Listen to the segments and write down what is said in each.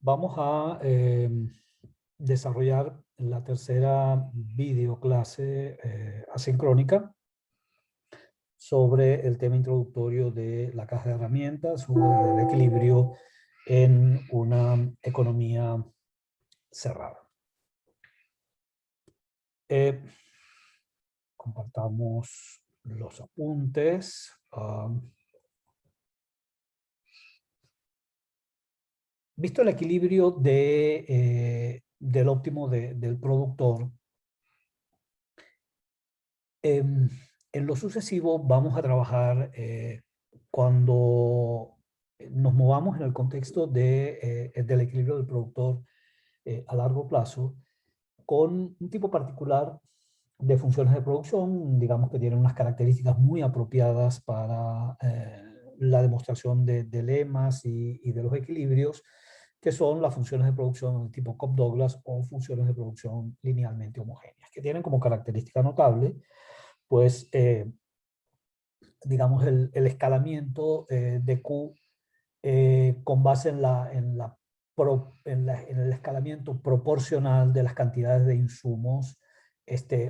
Vamos a desarrollar la tercera videoclase asincrónica sobre el tema introductorio de la caja de herramientas o el equilibrio en una economía cerrada. Compartamos los apuntes. Visto el equilibrio del óptimo del productor, en lo sucesivo vamos a trabajar cuando nos movamos en el contexto del equilibrio del productor a largo plazo, con un tipo particular de funciones de producción, digamos que tienen unas características muy apropiadas para la demostración de lemas y de los equilibrios, que son las funciones de producción de tipo Cobb-Douglas o funciones de producción linealmente homogéneas, que tienen como característica notable, pues, digamos, el escalamiento de Q con base en el escalamiento proporcional de las cantidades de insumos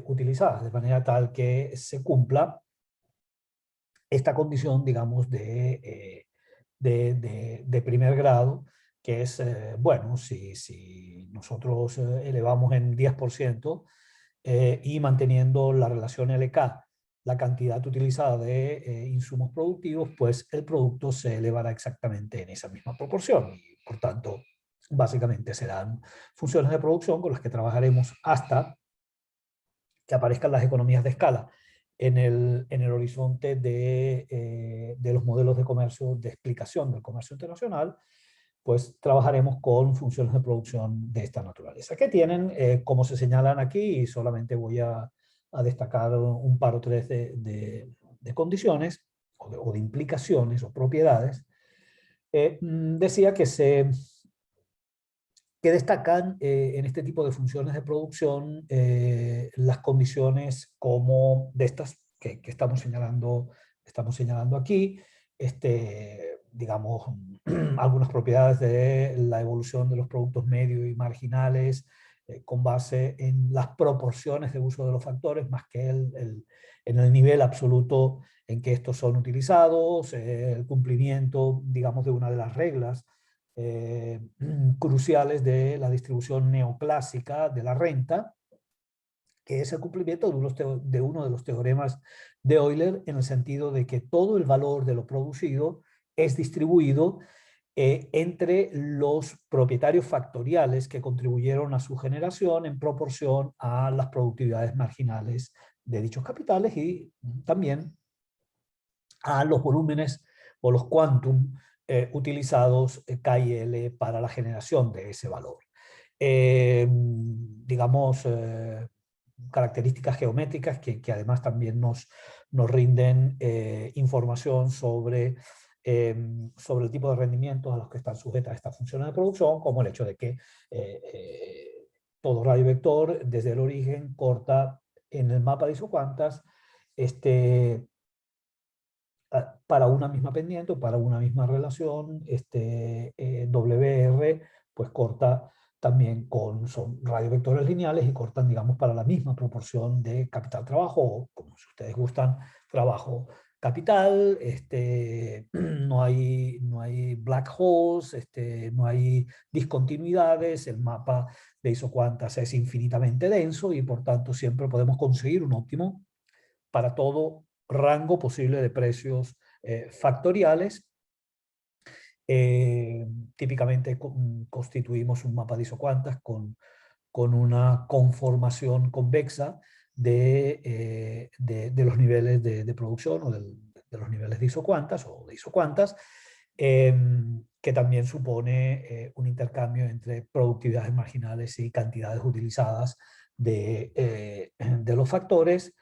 utilizadas, de manera tal que se cumpla esta condición, digamos, de primer grado, que es, bueno, si nosotros elevamos en 10% y manteniendo la relación LK, la cantidad utilizada de insumos productivos, pues el producto se elevará exactamente en esa misma proporción y por tanto básicamente serán funciones de producción con las que trabajaremos hasta que aparezcan las economías de escala en el horizonte de los modelos de comercio, de explicación del comercio internacional. Pues trabajaremos con funciones de producción de esta naturaleza, que tienen, como se señalan aquí, y solamente voy a destacar un par o tres de condiciones o de implicaciones o propiedades. Decía que destacan en este tipo de funciones de producción las condiciones como de estas que estamos señalando aquí, digamos, algunas propiedades de la evolución de los productos medios y marginales con base en las proporciones de uso de los factores, más que en el nivel absoluto en que estos son utilizados, el cumplimiento, digamos, de una de las reglas cruciales de la distribución neoclásica de la renta, que es el cumplimiento de uno de los teoremas de Euler, en el sentido de que todo el valor de lo producido es distribuido entre los propietarios factoriales que contribuyeron a su generación en proporción a las productividades marginales de dichos capitales y también a los volúmenes o los quantum utilizados K y L para la generación de ese valor. Digamos, características geométricas que además también nos rinden información sobre el tipo de rendimientos a los que están sujetas estas funciones de producción, como el hecho de que todo radio vector desde el origen corta en el mapa de isocuantas para una misma pendiente o para una misma relación, WR pues corta también son radiovectores lineales y cortan, digamos, para la misma proporción de capital-trabajo, o como si ustedes gustan, trabajo-capital. No hay black holes, no hay discontinuidades, el mapa de isocuantas es infinitamente denso y por tanto siempre podemos conseguir un óptimo para todo rango posible de precios factoriales. Típicamente constituimos un mapa de isocuantas con una conformación convexa de los niveles de producción o de los niveles de isocuantas o de isocuantas, que también supone un intercambio entre productividades marginales y cantidades utilizadas de los factores.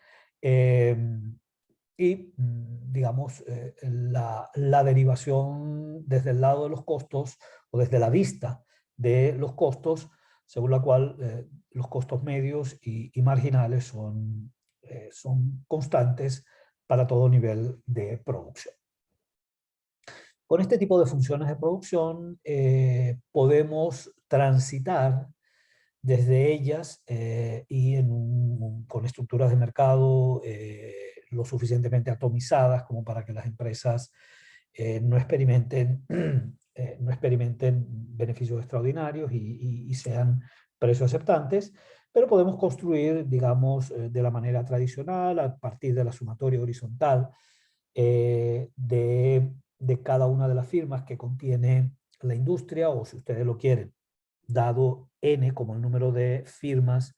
Y, digamos, la derivación desde el lado de los costos o desde la vista de los costos, según la cual los costos medios y marginales son constantes para todo nivel de producción. Con este tipo de funciones de producción podemos transitar desde ellas y con estructuras de mercado lo suficientemente atomizadas como para que las empresas no experimenten, no experimenten beneficios extraordinarios y sean precios aceptantes, pero podemos construir, digamos, de la manera tradicional, a partir de la sumatoria horizontal de cada una de las firmas que contiene la industria, o si ustedes lo quieren, dado N como el número de firmas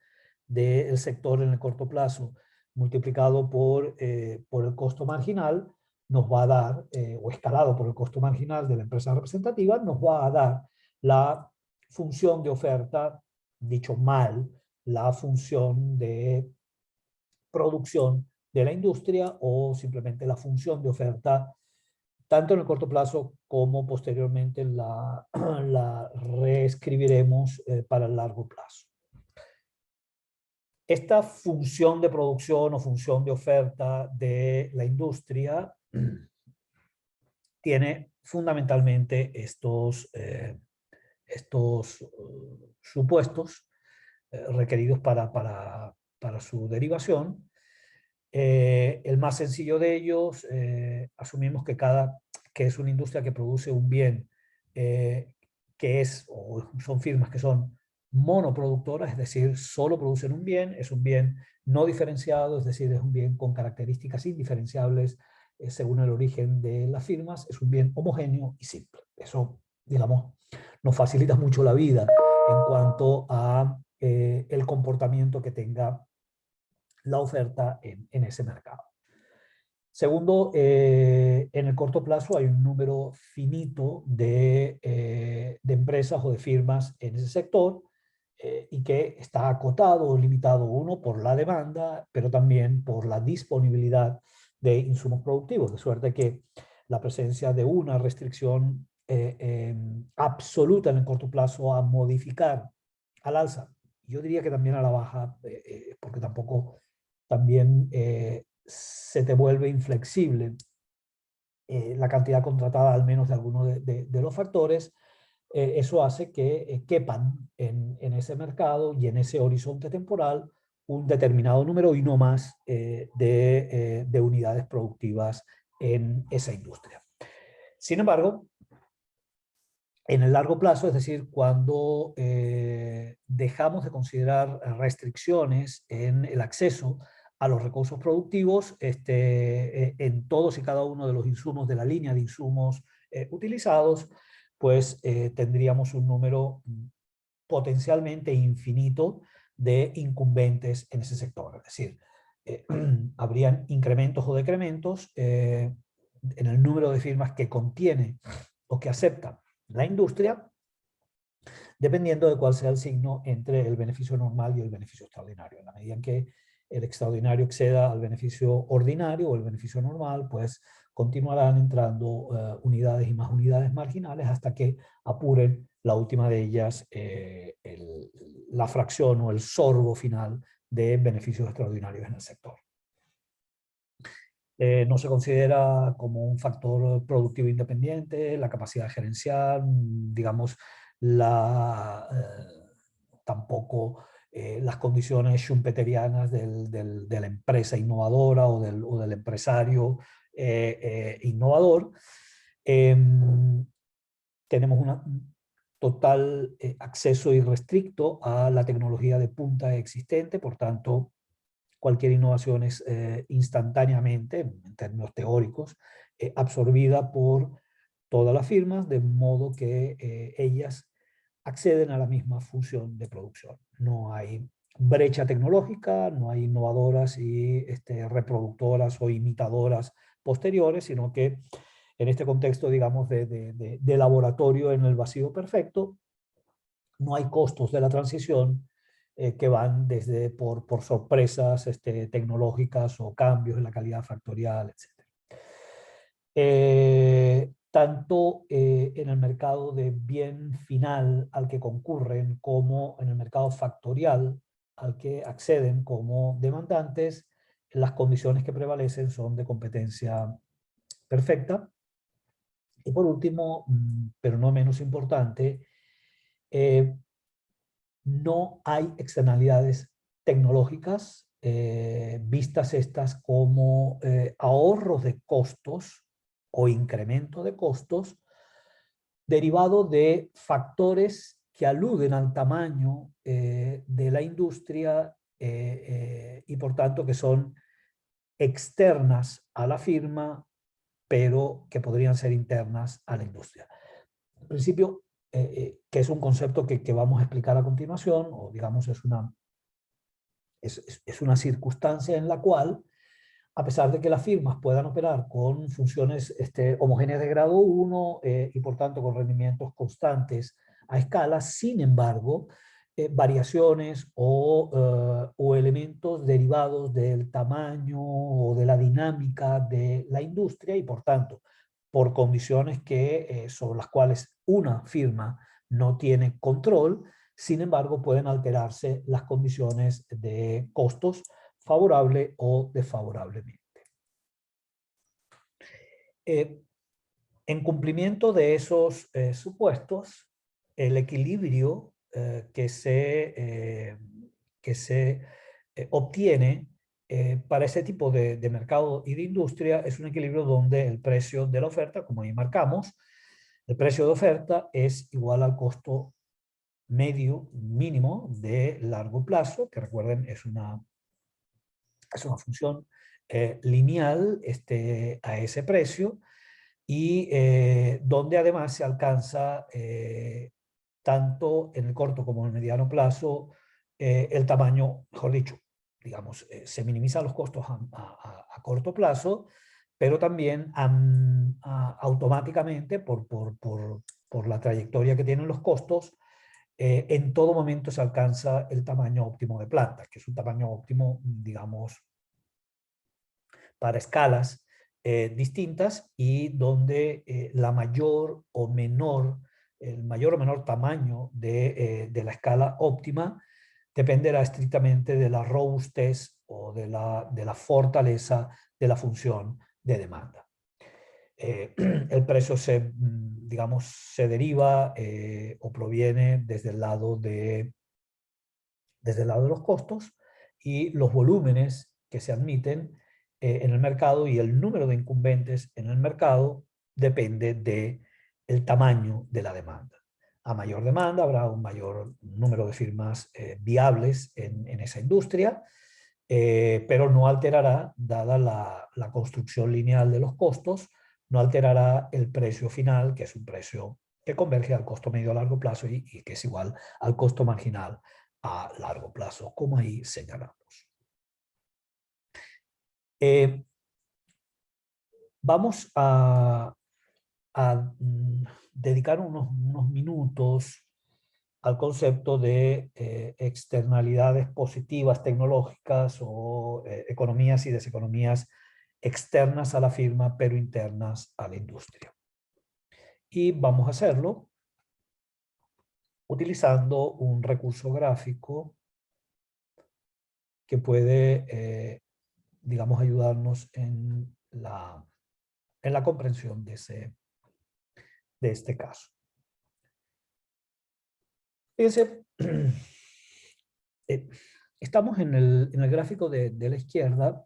del sector en el corto plazo, multiplicado por el costo marginal, nos va a dar, o escalado por el costo marginal de la empresa representativa, nos va a dar la función de oferta, dicho mal, la función de producción de la industria o simplemente la función de oferta, tanto en el corto plazo como posteriormente la reescribiremos para el largo plazo. Esta función de producción o función de oferta de la industria tiene fundamentalmente estos supuestos requeridos para su derivación. El más sencillo de ellos, asumimos que es una industria que produce un bien o son firmas que son monoproductoras, es decir, solo producen un bien, es un bien no diferenciado, es decir, es un bien con características indiferenciables según el origen de las firmas, es un bien homogéneo y simple. Eso, digamos, nos facilita mucho la vida en cuanto a el comportamiento que tenga la oferta en ese mercado. Segundo, en el corto plazo hay un número finito de empresas o de firmas en ese sector y que está acotado o limitado, uno, por la demanda, pero también por la disponibilidad de insumos productivos, de suerte que la presencia de una restricción absoluta en el corto plazo a modificar al alza, yo diría que también a la baja, porque tampoco también se te vuelve inflexible la cantidad contratada, al menos de alguno de los factores. Eso hace que quepan en ese mercado y en ese horizonte temporal un determinado número y no más de unidades productivas en esa industria. Sin embargo, en el largo plazo, es decir, cuando dejamos de considerar restricciones en el acceso a los recursos productivos en todos y cada uno de los insumos de la línea de insumos utilizados, pues tendríamos un número potencialmente infinito de incumbentes en ese sector. Es decir, habrían incrementos o decrementos en el número de firmas que contiene o que acepta la industria, dependiendo de cuál sea el signo entre el beneficio normal y el beneficio extraordinario. En la medida en que el extraordinario exceda al beneficio ordinario o el beneficio normal, pues continuarán entrando unidades y más unidades marginales hasta que apuren la última de ellas, la fracción o el sorbo final de beneficios extraordinarios en el sector. No se considera como un factor productivo independiente, la capacidad gerencial, digamos, tampoco las condiciones schumpeterianas de la empresa innovadora o del empresario innovador. Tenemos un total acceso irrestricto a la tecnología de punta existente, por tanto, cualquier innovación es instantáneamente, en términos teóricos, absorbida por todas las firmas, de modo que ellas acceden a la misma función de producción. No hay brecha tecnológica, no hay innovadoras y reproductoras o imitadoras posteriores, sino que en este contexto, digamos, de laboratorio en el vacío perfecto, no hay costos de la transición que van desde por sorpresas tecnológicas o cambios en la calidad factorial, etc. Tanto en el mercado de bien final al que concurren como en el mercado factorial al que acceden como demandantes, las condiciones que prevalecen son de competencia perfecta Y por último, pero no menos importante, eh, no hay externalidades tecnológicas, vistas estas como ahorros de costos o incremento de costos derivado de factores que aluden al tamaño de la industria y por tanto que son externas a la firma, pero que podrían ser internas a la industria. En principio, que es un concepto que vamos a explicar a continuación, o digamos es una circunstancia en la cual, a pesar de que las firmas puedan operar con funciones homogéneas de grado 1 y por tanto con rendimientos constantes a escala, sin embargo, variaciones o elementos derivados del tamaño o de la dinámica de la industria y por tanto por condiciones sobre las cuales una firma no tiene control, sin embargo pueden alterarse las condiciones de costos favorable o desfavorablemente. Eh, en cumplimiento de esos supuestos, el equilibrio que se obtiene para ese tipo de mercado y de industria es un equilibrio donde el precio de la oferta, como ahí marcamos, el precio de oferta es igual al costo medio mínimo de largo plazo, que recuerden es una función lineal a ese precio, y donde además se alcanza tanto en el corto como en el mediano plazo el tamaño, mejor dicho, digamos, se minimizan los costos a corto plazo, pero también automáticamente por la trayectoria que tienen los costos, en todo momento se alcanza el tamaño óptimo de planta, que es un tamaño óptimo, digamos, para escalas distintas y donde la mayor o menor, el mayor o menor tamaño de la escala óptima dependerá estrictamente de la robustez o de la fortaleza de la función de demanda. El precio digamos, se deriva o proviene desde el lado de los costos y los volúmenes que se admiten en el mercado y el número de incumbentes en el mercado depende del tamaño de la demanda. A mayor demanda habrá un mayor número de firmas viables en esa industria, pero no alterará, dada la construcción lineal de los costos, no alterará el precio final, que es un precio que converge al costo medio a largo plazo y que es igual al costo marginal a largo plazo, como ahí señalamos. Vamos a dedicar unos minutos al concepto de externalidades positivas tecnológicas o economías y deseconomías externas a la firma, pero internas a la industria. Y vamos a hacerlo utilizando un recurso gráfico que puede, digamos, ayudarnos en la comprensión de este caso. Fíjense, estamos en el gráfico de la izquierda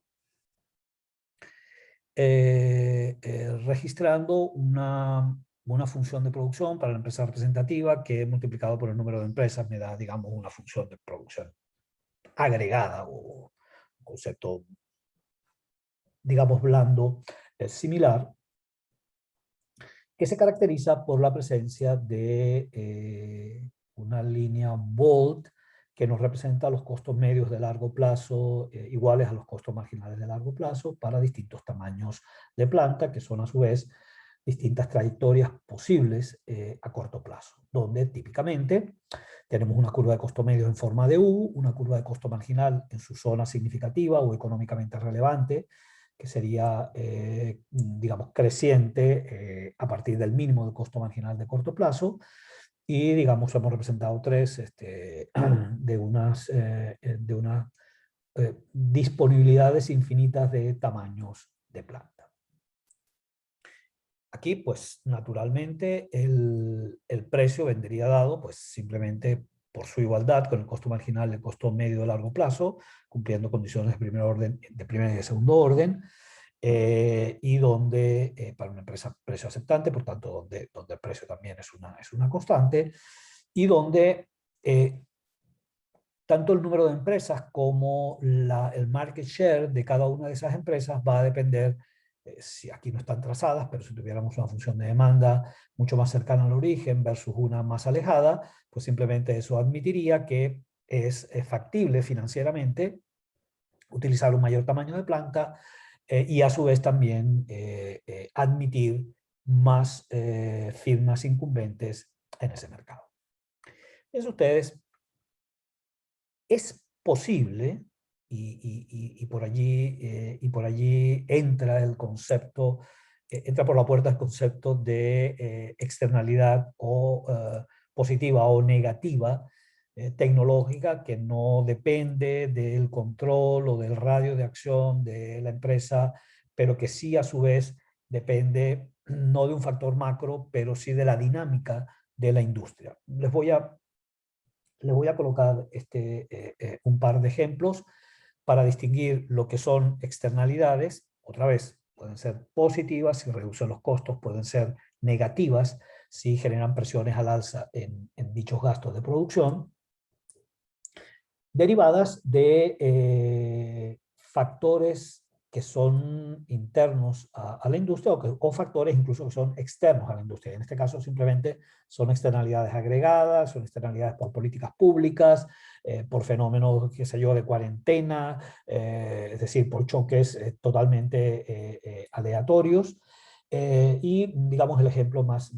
registrando una función de producción para la empresa representativa que multiplicado por el número de empresas me da, digamos, una función de producción agregada o concepto, digamos, blando, similar, que se caracteriza por la presencia de una línea bold que nos representa los costos medios de largo plazo iguales a los costos marginales de largo plazo para distintos tamaños de planta, que son a su vez distintas trayectorias posibles a corto plazo, donde típicamente tenemos una curva de costo medio en forma de U, una curva de costo marginal en su zona significativa o económicamente relevante, que sería, digamos, creciente a partir del mínimo de costo marginal de corto plazo, y, digamos, hemos representado tres de unas disponibilidades infinitas de tamaños de planta. Aquí, pues, naturalmente, el precio vendría dado, pues, simplemente por su igualdad con el costo marginal, el costo medio de largo plazo, cumpliendo condiciones de primer orden, de primer y de segundo orden, y donde, para una empresa, precio aceptante, por tanto, donde el precio también es una constante, y donde tanto el número de empresas como el market share de cada una de esas empresas va a depender, si aquí no están trazadas, pero si tuviéramos una función de demanda mucho más cercana al origen versus una más alejada, pues simplemente eso admitiría que es factible financieramente utilizar un mayor tamaño de planta y a su vez también admitir más firmas incumbentes en ese mercado. Eso ustedes es posible, y por allí entra el concepto, entra por la puerta el concepto de externalidad o positiva o negativa tecnológica, que no depende del control o del radio de acción de la empresa, pero que sí a su vez depende no de un factor macro, pero sí de la dinámica de la industria. Les voy a colocar un par de ejemplos para distinguir lo que son externalidades. Otra vez, pueden ser positivas si reducen los costos, pueden ser negativas si generan presiones al alza en dichos gastos de producción, derivadas de factores que son internos a la industria o factores incluso que son externos a la industria. En este caso simplemente son externalidades agregadas, son externalidades por políticas públicas, por fenómenos, qué sé yo, de cuarentena, es decir, por choques totalmente aleatorios. Y digamos el ejemplo más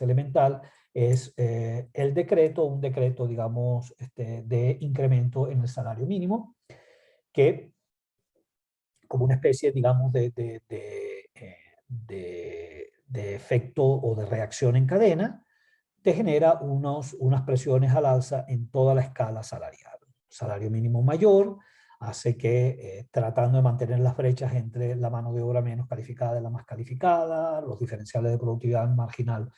elemental es un decreto, digamos, de incremento en el salario mínimo, que como una especie, digamos, de efecto o de reacción en cadena, te genera unas presiones al alza en toda la escala salarial. Salario mínimo mayor hace que, tratando de mantener las brechas entre la mano de obra menos calificada y la más calificada, los diferenciales de productividad marginal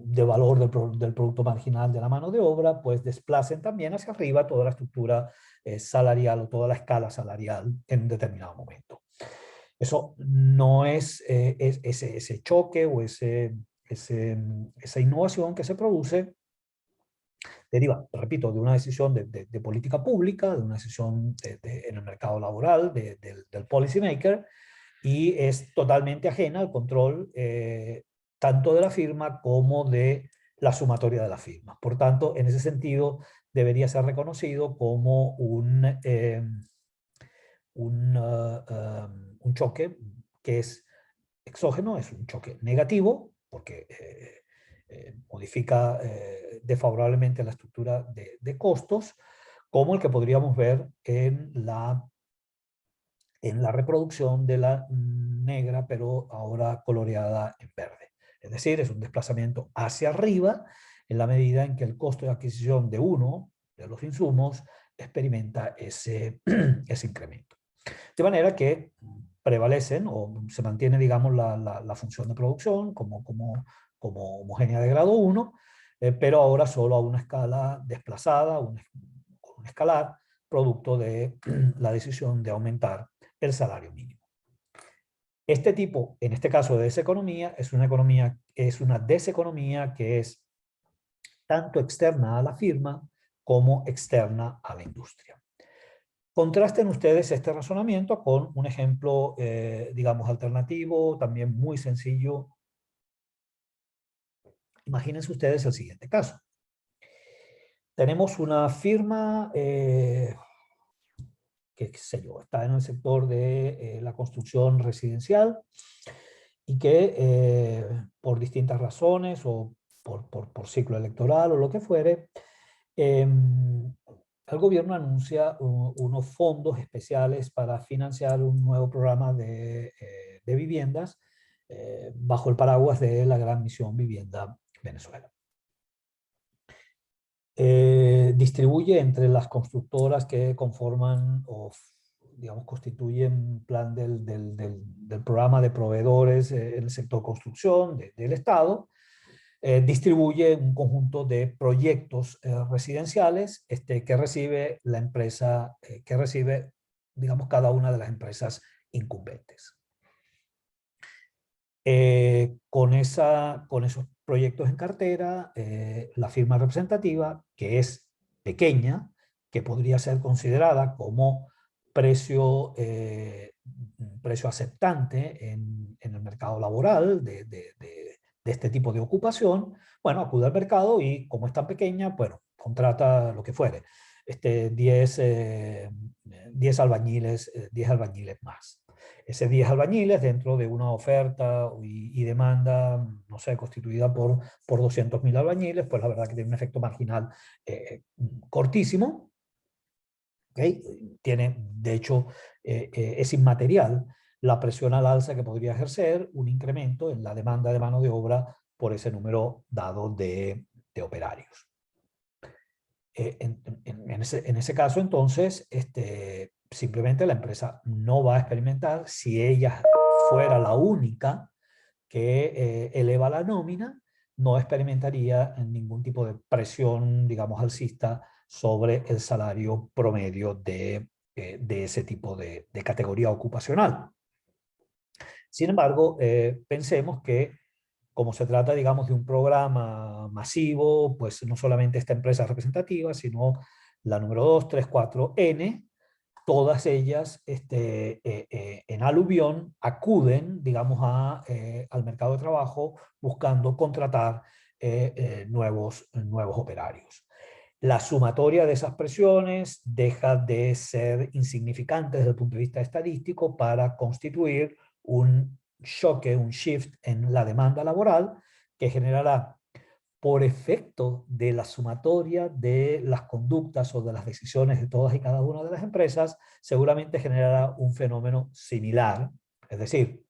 de valor del producto marginal de la mano de obra, pues desplacen también hacia arriba toda la estructura salarial o toda la escala salarial en un determinado momento. Eso no es, ese choque o esa innovación que se produce deriva, repito, de una decisión de política pública, de una decisión en el mercado laboral, del policy maker, y es totalmente ajena al control tanto de la firma como de la sumatoria de las firmas. Por tanto, en ese sentido, debería ser reconocido como un choque que es exógeno, es un choque negativo, porque modifica desfavorablemente la estructura de costos, como el que podríamos ver en la reproducción de la negra, pero ahora coloreada en verde. Es decir, es un desplazamiento hacia arriba en la medida en que el costo de adquisición de uno de los insumos experimenta ese incremento. De manera que prevalecen o se mantiene, digamos, la función de producción como homogénea de grado 1, pero ahora solo a una escala desplazada, un escalar, producto de la decisión de aumentar el salario mínimo. Este tipo, en este caso de deseconomía, es una deseconomía que es tanto externa a la firma como externa a la industria. Contrasten ustedes este razonamiento con un ejemplo, digamos, alternativo, también muy sencillo. Imagínense ustedes el siguiente caso. Tenemos una firma que, qué sé yo, está en el sector de la construcción residencial y que por distintas razones o por ciclo electoral o lo que fuere, el gobierno anuncia unos fondos especiales para financiar un nuevo programa de viviendas bajo el paraguas de la Gran Misión Vivienda Venezuela. Distribuye entre las constructoras que conforman digamos, constituye un plan del programa de proveedores en el sector construcción del Estado. Distribuye un conjunto de proyectos residenciales que recibe la empresa, que recibe, digamos, cada una de las empresas incumbentes. Con esos proyectos en cartera, la firma representativa, que es pequeña, que podría ser considerada como precio, precio aceptante en el mercado laboral de este tipo de ocupación, bueno, acude al mercado y como es tan pequeña, bueno, contrata lo que fuere, 10 albañiles, 10 albañiles más. Ese 10 albañiles dentro de una oferta y demanda, no sé, constituida por 200.000 albañiles, pues la verdad que tiene un efecto marginal cortísimo. ¿Okay? Tiene, de hecho, es inmaterial la presión al alza que podría ejercer un incremento en la demanda de mano de obra por ese número dado de operarios. En ese caso, entonces, simplemente la empresa no va a experimentar, si ella fuera la única que eleva la nómina, no experimentaría ningún tipo de presión, digamos, alcista sobre el salario promedio de ese tipo de categoría ocupacional. Sin embargo, pensemos que como se trata, digamos, de un programa masivo, pues no solamente esta empresa representativa, sino la número 2, 3, 4, N, todas ellas en aluvión acuden, digamos, al mercado de trabajo buscando contratar nuevos operarios. La sumatoria de esas presiones deja de ser insignificante desde el punto de vista estadístico para constituir un choque, un shift en la demanda laboral que generará por efecto de la sumatoria de las conductas o de las decisiones de todas y cada una de las empresas, seguramente generará un fenómeno similar. Es decir,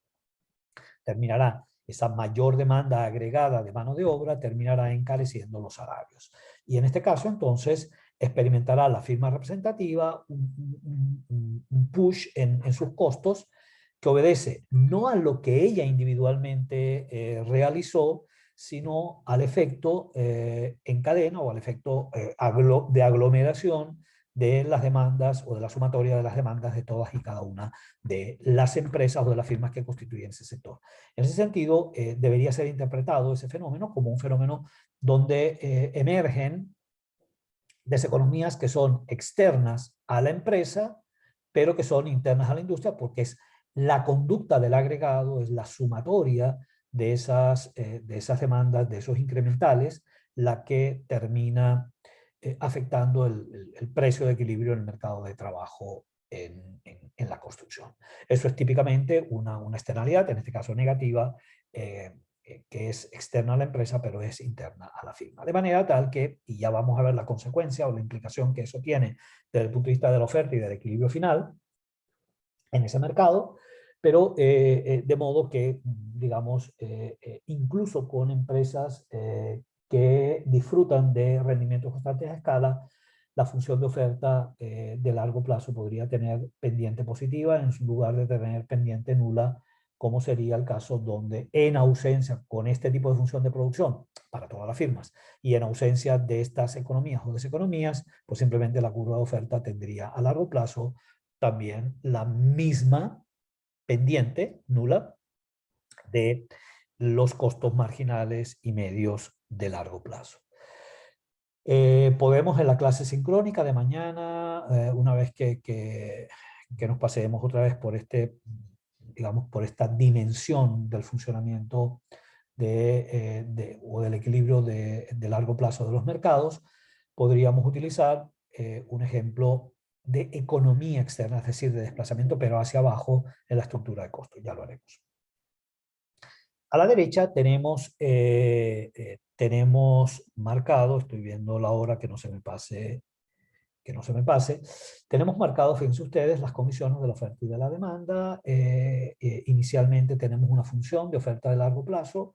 terminará esa mayor demanda agregada de mano de obra, terminará encareciendo los salarios. Y en este caso, entonces, experimentará la firma representativa un push en sus costos que obedece no a lo que ella individualmente realizó, sino al efecto en cadena o al efecto de aglomeración de las demandas o de la sumatoria de las demandas de todas y cada una de las empresas o de las firmas que constituyen ese sector. En ese sentido, debería ser interpretado ese fenómeno como un fenómeno donde emergen deseconomías que son externas a la empresa, pero que son internas a la industria, porque es la conducta del agregado, es la sumatoria de esas demandas, de esos incrementales, la que termina afectando el precio de equilibrio en el mercado de trabajo en la construcción. Eso es típicamente una externalidad, en este caso negativa, que es externa a la empresa, pero es interna a la firma. De manera tal que, y ya vamos a ver la consecuencia o la implicación que eso tiene desde el punto de vista de la oferta y del equilibrio final en ese mercado, pero de modo que, digamos, incluso con empresas que disfrutan de rendimientos constantes a escala, la función de oferta de largo plazo podría tener pendiente positiva en lugar de tener pendiente nula, como sería el caso donde en ausencia con este tipo de función de producción para todas las firmas y en ausencia de estas economías o deseconomías, pues simplemente la curva de oferta tendría a largo plazo también la misma pendiente nula de los costos marginales y medios de largo plazo. Podemos en la clase sincrónica de mañana, una vez que nos pasemos otra vez por digamos, por esta dimensión del funcionamiento o del equilibrio de largo plazo de los mercados, podríamos utilizar un ejemplo de economía externa, es decir, de desplazamiento, pero hacia abajo en la estructura de costos. Ya lo haremos. A la derecha tenemos marcado, estoy viendo la hora que no se me pase, tenemos marcado, fíjense ustedes, las condiciones de la oferta y de la demanda. Inicialmente tenemos una función de oferta de largo plazo,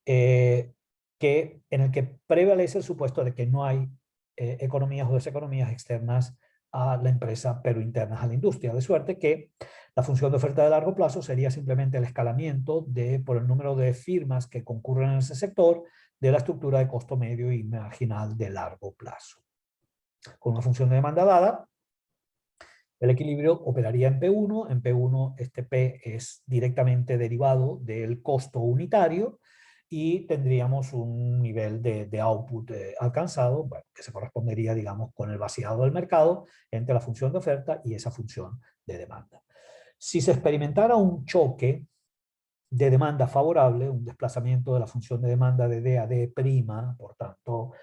en el que prevalece el supuesto de que no hay economías o deseconomías externas a la empresa, pero internas a la industria. De suerte que la función de oferta de largo plazo sería simplemente el escalamiento por el número de firmas que concurren en ese sector de la estructura de costo medio y marginal de largo plazo. Con una función de demanda dada, el equilibrio operaría en P1. En P1 este P es directamente derivado del costo unitario y tendríamos un nivel de output alcanzado, bueno, que se correspondería, digamos, con el vaciado del mercado entre la función de oferta y esa función de demanda. Si se experimentara un choque de demanda favorable, un desplazamiento de la función de demanda de D a D', por tanto,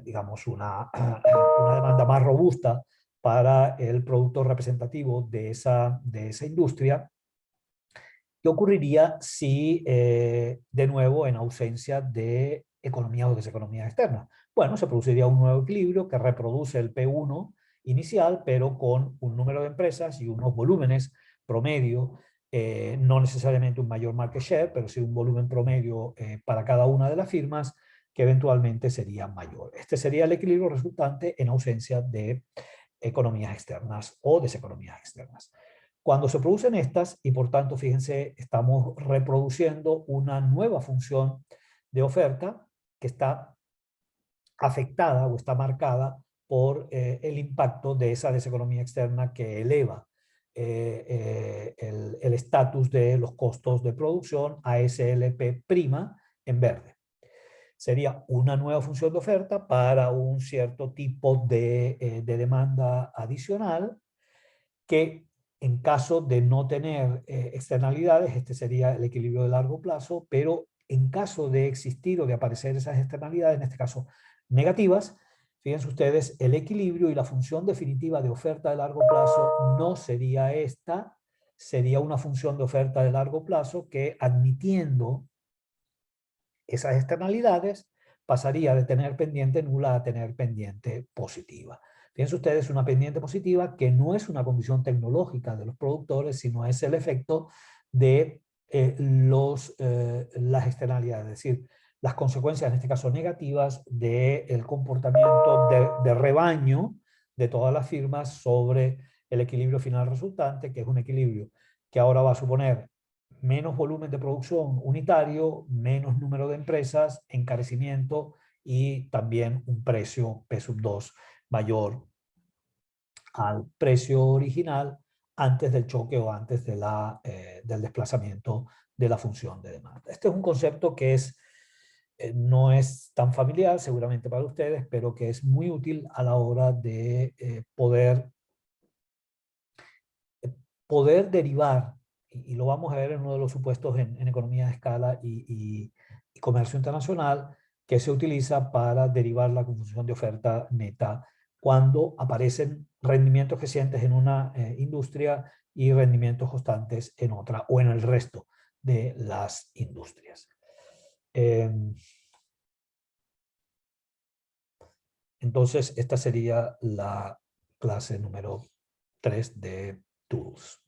digamos, una demanda más robusta para el producto representativo de esa industria, ¿qué ocurriría si, de nuevo, en ausencia de economías o deseconomías externas? Bueno, se produciría un nuevo equilibrio que reproduce el P1 inicial, pero con un número de empresas y unos volúmenes promedio, no necesariamente un mayor market share, pero sí un volumen promedio para cada una de las firmas que eventualmente sería mayor. Este sería el equilibrio resultante en ausencia de economías externas o deseconomías externas. Cuando se producen estas, y por tanto, fíjense, estamos reproduciendo una nueva función de oferta que está afectada o está marcada por el impacto de esa deseconomía externa que eleva el estatus de los costos de producción a SLP' en verde. Sería una nueva función de oferta para un cierto tipo de demanda adicional que en caso de no tener externalidades, este sería el equilibrio de largo plazo, pero en caso de existir o de aparecer esas externalidades, en este caso negativas, fíjense ustedes, el equilibrio y la función definitiva de oferta de largo plazo no sería esta, sería una función de oferta de largo plazo que, admitiendo esas externalidades, pasaría de tener pendiente nula a tener pendiente positiva. Fíjense ustedes, una pendiente positiva que no es una condición tecnológica de los productores, sino es el efecto de las externalidades, es decir, las consecuencias, en este caso negativas, del comportamiento de rebaño de todas las firmas sobre el equilibrio final resultante, que es un equilibrio que ahora va a suponer menos volumen de producción unitario, menos número de empresas, encarecimiento y también un precio P2 mayor al precio original antes del choque o antes de del desplazamiento de la función de demanda. Este es un concepto que no es tan familiar seguramente para ustedes, pero que es muy útil a la hora de poder derivar, y lo vamos a ver en uno de los supuestos en economía de escala y comercio internacional, que se utiliza para derivar la confusión de oferta neta cuando aparecen rendimientos crecientes en una industria y rendimientos constantes en otra o en el resto de las industrias. Entonces, esta sería la clase número 3 de Tools.